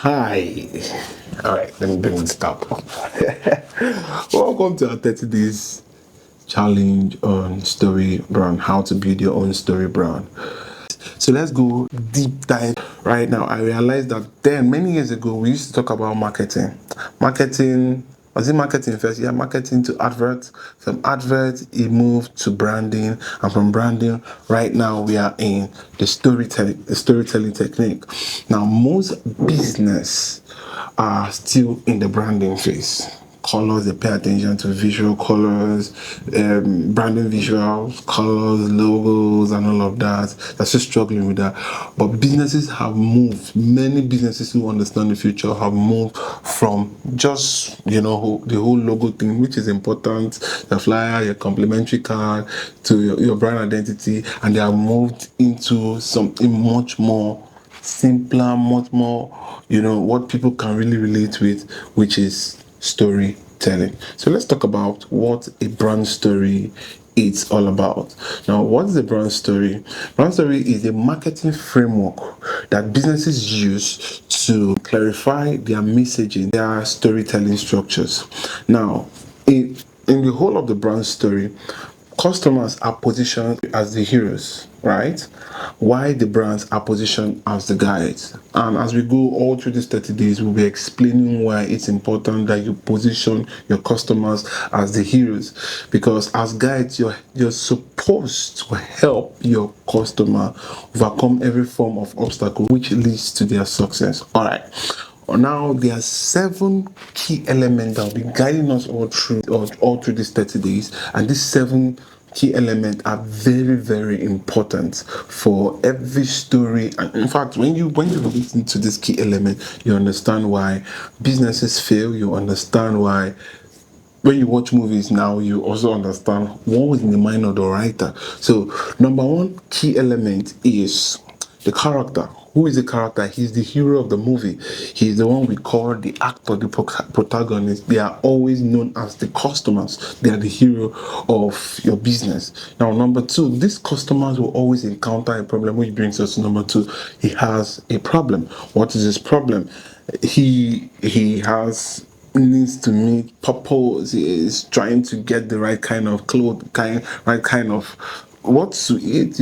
Hi. All right, let me bring this up. Welcome to our 30 days challenge on story brand, how to build your own story brand. So let's go deep dive. Right now, I realized that then many years ago we used to talk about marketing. Marketing was it marketing first? Yeah, marketing to adverts. From adverts, it moved to branding, and from branding, right now we are in the storytelling technique. Now, most business are still in the branding phase. Colors, they pay attention to visual colors, branding visuals, colors, logos, and all of that. They're still struggling with that. But businesses have moved. Many businesses who understand the future have moved from just, the whole logo thing, which is important, the flyer, your complimentary card, to your brand identity, and they have moved into something much more simpler, much more, what people can really relate with, which is storytelling. So let's talk about what a brand story is all about. Now, what is a brand story? Brand story is a marketing framework that businesses use to clarify their messaging, their storytelling structures. Now, in the whole of the brand story, customers are positioned as the heroes, right? Why the brands are positioned as the guides. And as we go all through these 30 days, we'll be explaining why it's important that you position your customers as the heroes. Because as guides, you're supposed to help your customer overcome every form of obstacle which leads to their success. All right. Now there are 7 key elements that will be guiding us all through these 30 days, and these 7 key elements are very, very important for every story. And in fact, when you listen to this key element, you understand why businesses fail. You understand why when you watch movies now, you also understand what was in the mind of the writer. So, number 1 key element is the character. Who is the character? He's the hero of the movie. He's the one we call the actor, the protagonist. They are always known as the customers. They are the hero of your business. Now, number 2, these customers will always encounter a problem, which brings us to number 2. He has a problem. What is his problem? He has needs to meet purpose, is trying to get the right kind of right kind of what to eat,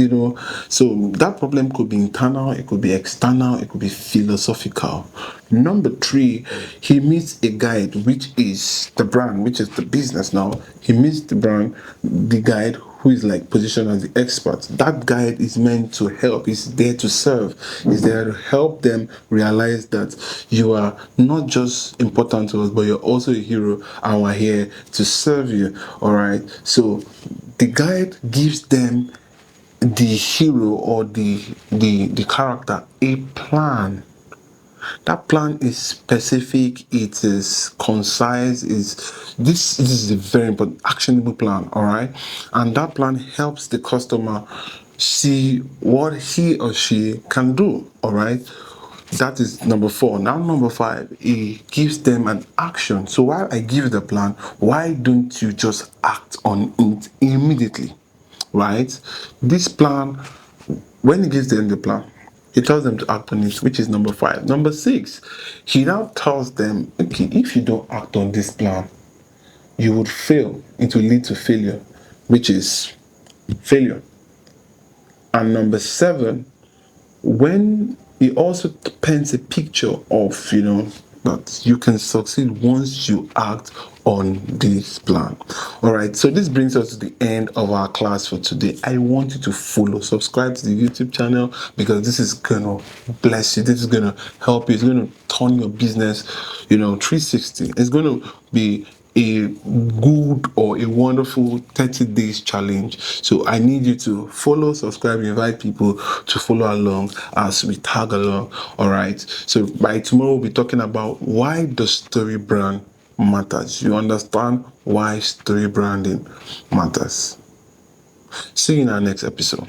so that problem could be internal, it could be external, it could be philosophical. Number 3, he meets a guide, which is the brand, which is the business. Now he meets the guide who is like positioned as the expert. That guide is meant to help, is there to serve, is there to help them realize that you are not just important to us, but you're also a hero, and we're here to serve you. All right. So the guide gives them, the hero or the character, a plan. That plan is specific, it is concise, this is a very important actionable plan. All right. And that plan helps the customer see what he or she can do. All right. That is number 4. Now number 5, it gives them an action. So while I give the plan, why don't you just act on it immediately? Right. This plan, when he gives them the plan, he tells them to act on it, which is number 5. Number 6, he now tells them, okay, if you don't act on this plan, you would fail. It will lead to failure, which is failure. And number 7, when he also paints a picture of, that you can succeed once you act on this plan. All right, so this brings us to the end of our class for today. I want you to subscribe to the YouTube channel, because this is gonna bless you, this is gonna help you, it's gonna turn your business 360. It's gonna be a good or a wonderful 30 days challenge. So I need you to follow, subscribe, invite people to follow along as we tag along. All right. So by tomorrow, we'll be talking about why the story brand matters. You understand why story branding matters. See you in our next episode.